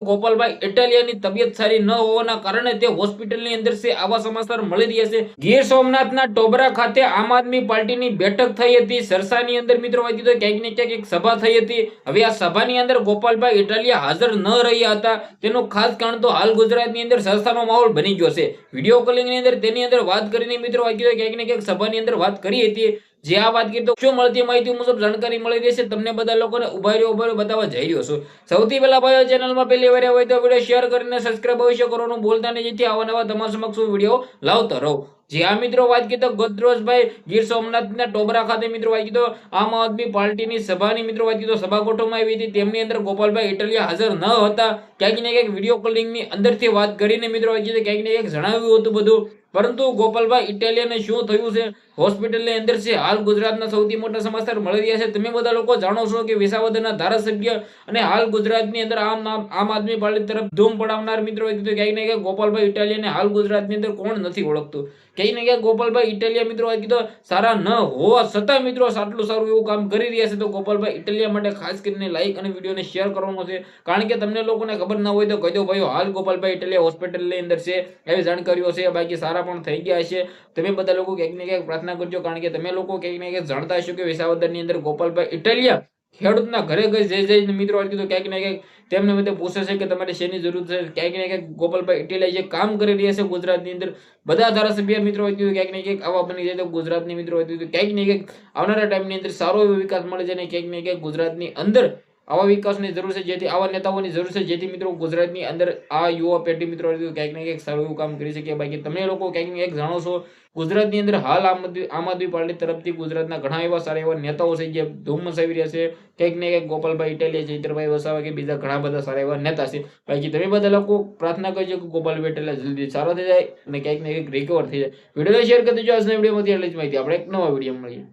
ગોપાલભાઈ ઇટાલિયાની તબિયત સારી ન હોવાના કારણે તે હોસ્પિટલની અંદર છે, આવા સમાચાર મળી રહ્યા છે। ગીર સોમનાથના ટોબરા ખાતે આમ આદમી પાર્ટીની બેઠક થઈ હતી। સરસાની અંદર મિત્રો વાત તો ક્યાંક ને ક્યાંક એક સભા થઈ હતી। હવે આ સભાની અંદર ગોપાલભાઈ ઇટાલિયા હાજર ન રહ્યા હતા। તેનું ખાસ કારણ તો હાલ ગુજરાતની અંદર સરસાનો માહોલ બની ગયો છે। વિડીયો કોલિંગની અંદર તેની અંદર વાત કરીને મિત્રો વાત તો ક્યાંક ને ક્યાંક સભાની અંદર વાત કરી હતી। જે આ વાત કરી તો શું મળતી માહિતી મુજબ જાણકારી મળી રહેશે તમને બધા લોકોને ઉભા રહ્યો બતાવવા જઈ રહ્યો છું। સૌથી પહેલા ભાઈઓ ચેનલમાં પહેલી વાર હોય તો વિડીયો શેર કરીને સબસ્ક્રાઇબ અવશ્ય કરવાનું ભૂલતા નહીં, જેથી આવા નવા તમારા સમક્ષ વિડીયો લાવતો રહું। જે આ મિત્રો વાત કરી તો ગોત્રોજભાઈ ગીર સોમનાથના ટોબરા ખાતે મિત્રો વાત તો આમ આદમી પાર્ટીની સભાની મિત્રો વાત તો સભા ગોઠવવામાં આવી હતી। તેમની અંદર ગોપાલભાઈ ઇટાલિયા હાજર ન હતા। ક્યાંક ને ક્યાંક વિડીયો કોલિંગની અંદરથી વાત કરીને મિત્રો વાત ક્યાંક ને ક્યાંક જણાવ્યું હતું બધું, પરંતુ ગોપાલભાઈ ઇટાલિયાને શું થયું છે હોસ્પિટલની અંદર છે। હાલ ગુજરાતના સૌથી મોટા સમાચાર મળી રહ્યા છે। તમે બધા લોકો જાણો છો કે વિસાવદરના ધારાસભ્ય અને હાલ ગુજરાતની અંદર આમ આદમી પાર્ટી તરફ ધૂમ પડાવનાર મિત્રો તો ક્યાંક ને ક્યાંક ગોપાલભાઈ ઇટાલિયાને હાલ ગુજરાતની અંદર કોણ નથી ઓળખતું। ક્યાંક ને ક્યાંક ગોપાલભાઈ ઇટાલિયા મિત્રો કીધું સારા ન હોવા છતાં મિત્રો આટલું સારું એવું કામ કરી રહ્યા છે। તો ગોપાલભાઈ ઇટાલિયા માટે ખાસ કરીને લાઈક અને વિડીયોને શેર કરવાનો છે, કારણ કે તમને લોકોને ખબર ના હોય તો કહી દો ભાઈઓ, હાલ ગોપાલભાઈ ઇટાલિયા હોસ્પિટલની અંદર છે, એવી જાણકારીઓ છે। બાકી સારા પણ થઈ ગયા છે। તમે બધા લોકો ક્યાંક ને ક્યાંક પ્રાર્થના કરજો, કારણ કે તમે લોકો ક્યાંક ને ક્યાંક જાણતા હશો કે વિસાવદરની અંદર ગોપાલભાઈ ઇટાલિયા ખેડૂતના ઘરે જઈ મિત્રો કીધું ક્યાંક ને ક્યાંક તેમને બધે પૂછે છે કે તમારે શેની જરૂર છે। ક્યાંક ને ક્યાંક ગોપાલભાઈ ઇટાલિયા જે કામ કરી રહ્યા છે ગુજરાતની અંદર, બધા ધારાસભ્ય મિત્રો કીધું ક્યાંક ને ક્યાંક આવા બની જાય તો ગુજરાતની મિત્રો કીધું ક્યાંક ને ક્યાંક આવનારા ટાઈમની અંદર સારો એવો વિકાસ મળે છે, અને ક્યાંક ને ક્યાંક ગુજરાતની અંદર આવા વિકાસની જરૂર છે, જેથી આવા નેતાઓની જરૂર છે, જેથી મિત્રો ગુજરાતની અંદર આ યુવા પેઢી મિત્રો ક્યાંક ને ક્યાંક સારું એવું કામ કરી શકે। બાકી તમે લોકો ક્યાંક ને ક્યાંક જાણો છો ગુજરાતની અંદર હાલ આમ આદમી પાર્ટી તરફથી ગુજરાતના ઘણા એવા સારા એવા નેતાઓ છે જે ધૂમ મચાવી રહ્યા છે। ક્યાંક ને ક્યાંક ગોપાલભાઈ ઇટાલિયા, ચૈતરભાઈ વસાવા કે બીજા ઘણા બધા સારા એવા નેતા છે। બાકી તમે બધા લોકો પ્રાર્થના કરજો કે ગોપાલભાઈ ઇટાલિયા જલ્દી સારો થઈ જાય અને ક્યાંક ને ક્યાંક રિકવર થઈ જાય। વિડીયો શેર કરી દેજો। આજના વિડીયોમાંથી એટલી જ માહિતી, આપણે એક નવા વિડીયો મળીએ।